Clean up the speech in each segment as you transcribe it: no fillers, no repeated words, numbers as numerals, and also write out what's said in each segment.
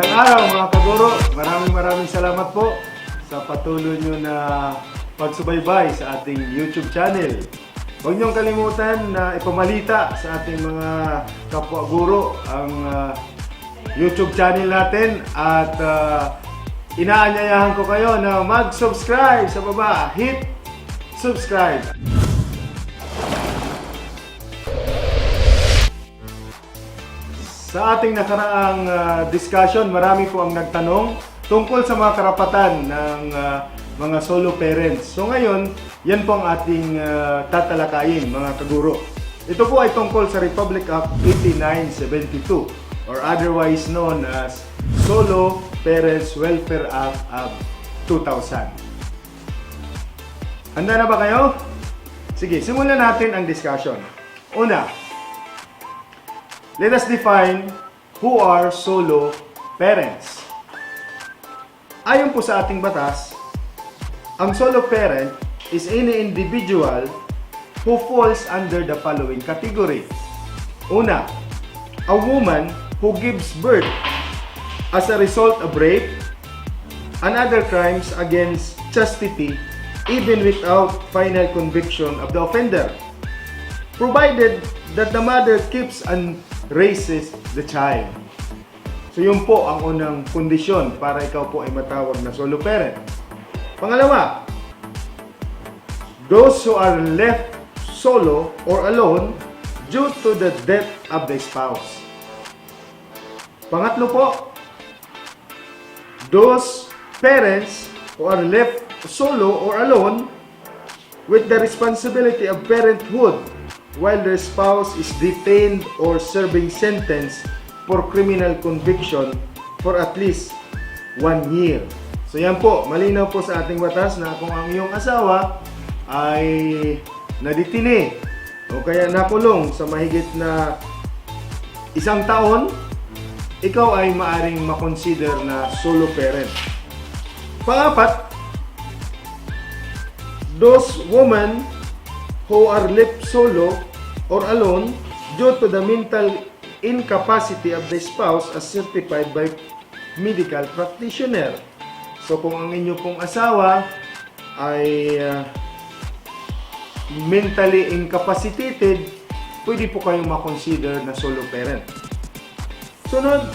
Magandang araw mga kaguro. Maraming salamat po sa patuloy nyo na pagsubaybay sa ating YouTube channel. Huwag niyong kalimutan na ipamalita sa ating mga kapwa guro ang YouTube channel natin at inaanyayahan ko kayo na mag-subscribe sa baba. Hit subscribe. Sa ating nakaraang discussion, marami po ang nagtanong tungkol sa mga karapatan ng mga solo parents. So ngayon, yan po ang ating tatalakayin mga kaguro. Ito po ay tungkol sa Republic Act 8972 or otherwise known as Solo Parents Welfare Act of 2000. Handa na ba kayo? Sige, simulan natin ang discussion. Una, let us define who are solo parents. Ayon po sa ating batas, ang solo parent is any individual who falls under the following category. Una, a woman who gives birth as a result of rape and other crimes against chastity even without final conviction of the offender, provided that the mother keeps and raises the child. So yun po ang unang kondisyon para ikaw po ay matawag na solo parent. Pangalawa, those who are left solo or alone due to the death of the spouse. Pangatlo po, those parents who are left solo or alone with the responsibility of parenthood while their spouse is detained or serving sentence for criminal conviction for at least 1 year. So yan po, malinaw po sa ating batas na kung ang iyong asawa ay naditini o kaya nakulong sa mahigit na 1 taon, ikaw ay maaring makonsider na solo parent. Pangapat, those women who are left solo or alone due to the mental incapacity of the spouse as certified by medical practitioner. So kung ang inyo pong asawa ay mentally incapacitated, pwede po kayong makonsider na solo parent. Sunod,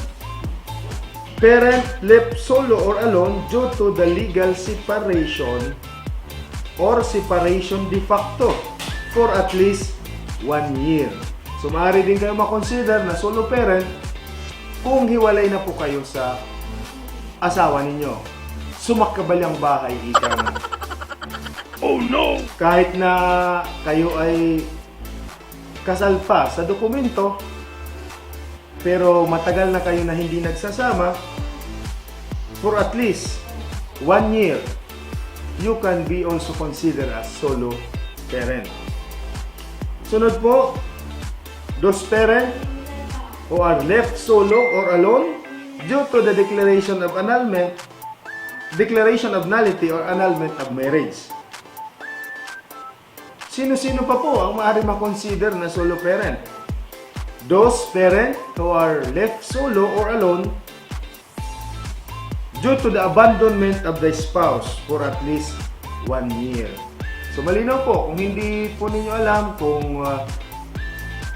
parent left solo or alone due to the legal separation or separation de facto for at least 1 year. So maaari din kayo makonsider na solo parent kung hiwalay na po kayo sa asawa ninyo. Sumakkabalyang bahay, ika na. Oh no! Kahit na kayo ay kasal pa sa dokumento, pero matagal na kayo na hindi nagsasama, for at least 1 year, you can be also considered as solo parent. Sunod po, those parents who are left solo or alone due to the declaration of nullity or annulment of marriage. Sino-sino pa po ang maaari makonsider na solo parent? Those parents who are left solo or alone due to the abandonment of the spouse for at least 1 year. So malinaw po, kung hindi po ninyo alam kung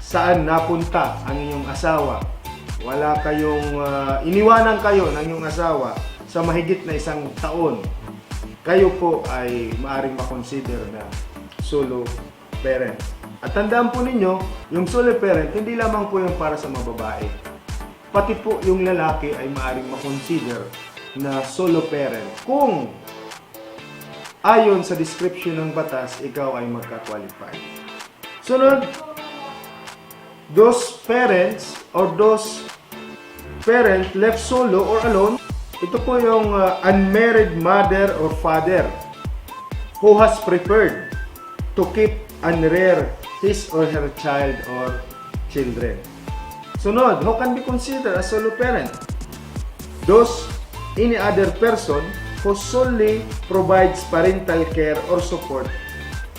saan napunta ang inyong asawa, wala kayong iniwanan kayo ng inyong asawa sa mahigit na 1 taon, kayo po ay maaaring makonsider na solo parent. At tandaan po ninyo, yung solo parent, hindi lamang po yung para sa mga babae. Pati po yung lalaki ay maaaring makonsider na solo parent kung ayon sa description ng batas, ikaw ay magka-qualify. Sunod, those parents or those parent left solo or alone, ito po yung unmarried mother or father who has preferred to keep and rear his or her child or children. Sunod, who can be considered a solo parent? Those any other person who solely provides parental care or support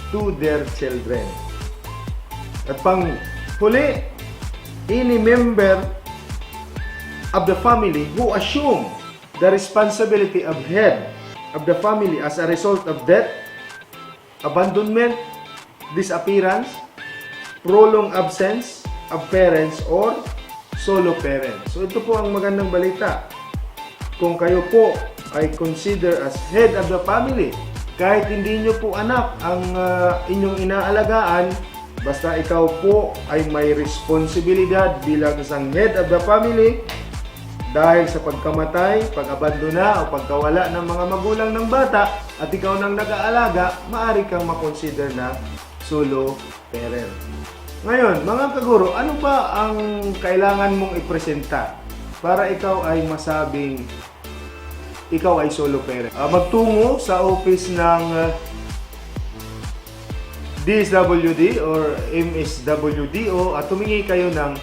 to their children. At pang huli, any member of the family who assume the responsibility of head of the family as a result of death, abandonment, disappearance, prolonged absence of parents, or solo parents. So ito po ang magandang balita. Kung kayo po ay consider as head of the family, kahit hindi nyo po anak ang inyong inaalagaan, basta ikaw po ay may responsibilidad bilang isang head of the family dahil sa pagkamatay, pag-abandona o pagkawala ng mga magulang ng bata at ikaw nang nag-aalaga, maaari kang makonsider na solo parent. Ngayon, mga kaguro, ano ba ang kailangan mong ipresenta para ikaw ay masabing ikaw ay solo parent? Magtungo sa office ng DSWD or MSWDO at humingi kayo ng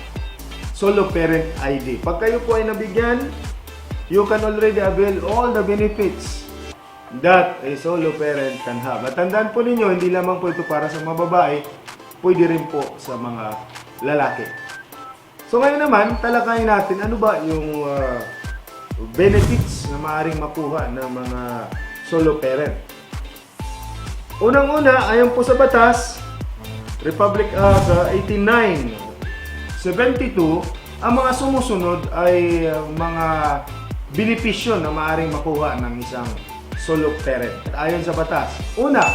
solo parent ID. Pag kayo po ay nabigyan, you can already avail all the benefits that a solo parent can have. At tandaan po ninyo, hindi lamang po ito para sa mga babae, pwede rin po sa mga lalaki. So ngayon naman, talakayin natin ano ba yung benefits na maaaring makuha ng mga solo parent. Unang-una, ayon po sa batas, Republic Act 8972, ang mga sumusunod ay mga benepisyo na maaaring makuha ng isang solo parent. Ayon sa batas, una,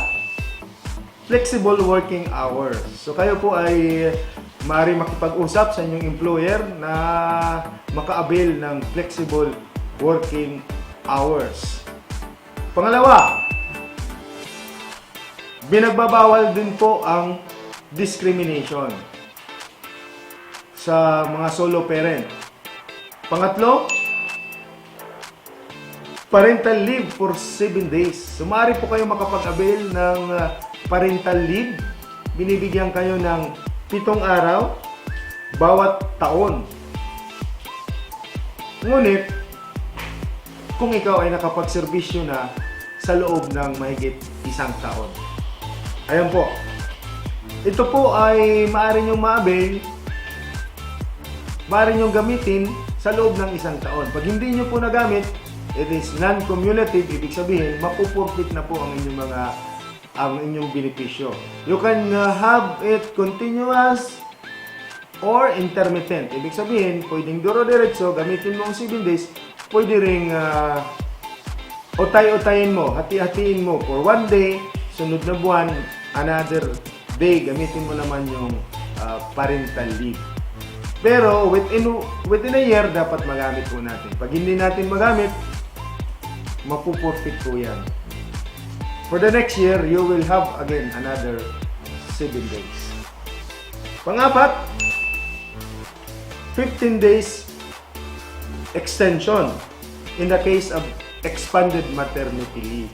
flexible working hours. So kayo po ay maaaring makipag-usap sa inyong employer na maka-avail ng flexible working hours. Pangalawa, binagbabawal din po ang discrimination sa mga solo parent. Pangatlo, parental leave for 7 days. So, maaari po kayo makapag-avail ng parental leave. Binibigyan kayo ng 7 araw bawat taon. Ngunit, kung ikaw ay nakapagserbisyo na sa loob ng mahigit 1 taon. Ayan po. Ito po ay maaari nyong ma-avail, maaari nyong gamitin sa loob ng 1 taon. Pag hindi nyo po nagamit, it is non-cumulative, ibig sabihin, mapupurpit na po ang inyong benepisyo. You can have it continuous or intermittent. Ibig sabihin, pwedeng duro-diretso, gamitin mo ang 7 days, pwede ring utay-utayin mo, hati-hatiin mo for 1 day, sunod na buwan, another day, gamitin mo naman yung parental leave. Pero within a year, dapat magamit po natin. Pag hindi natin magamit, mapupurfit po yan. For the next year, you will have again another 7 days. Pang-apat, 15 days extension in the case of expanded maternity leave.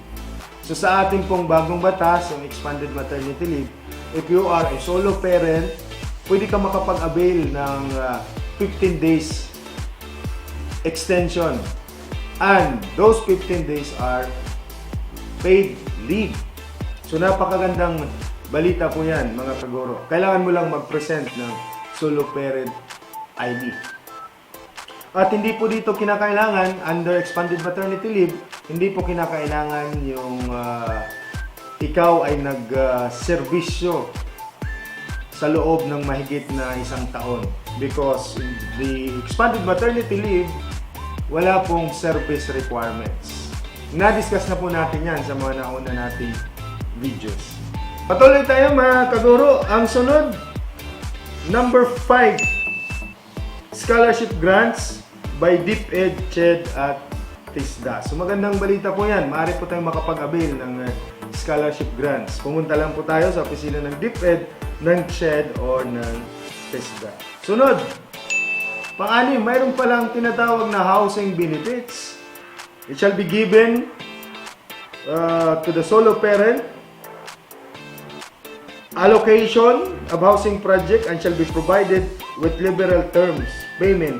So sa ating pong bagong batas, yung expanded maternity leave, if you are a solo parent, pwede ka makapag-avail ng 15 days extension. And those 15 days are paid leave. So napakagandang balita po yan, mga kaguro. Kailangan mo lang mag-present ng solo parent ID. At hindi po dito kinakailangan, under expanded maternity leave, hindi po kinakailangan yung ikaw ay nag-serbisyo sa loob ng mahigit na 1 taon. Because in the expanded maternity leave, wala pong service requirements. Na-discuss na po natin yan sa mga nauna nating videos. Patuloy tayo mga kaguro. Ang sunod, number 5, scholarship grants by DepEd, CHED at TISDA. So magandang balita po yan. Maaari po tayong makapag-avail ng scholarship grants. Pumunta lang po tayo sa opisina ng DepEd, ng CHED or ng TISDA. Sunod, pang-anim, mayroon palang tinatawag na housing benefits. It shall be given to the solo parent, allocation of housing project, and shall be provided with liberal terms payment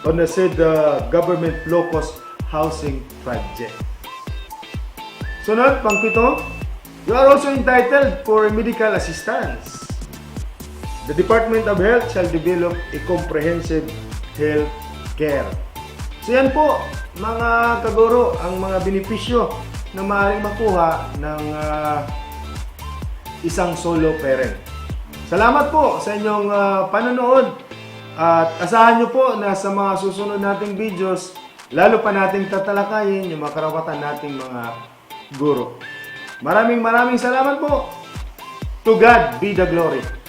on the said government low-cost housing project. Sunod, pang-pito, you are also entitled for medical assistance. The Department of Health shall develop a comprehensive health care. So yan po, mga kaguro, ang mga benepisyo na maaaring makuha ng isang solo parent. Salamat po sa inyong panonood at asahan nyo po na sa mga susunod nating videos, lalo pa nating tatalakayin yung mga karapatan nating mga guro. Maraming salamat po. To God be the glory.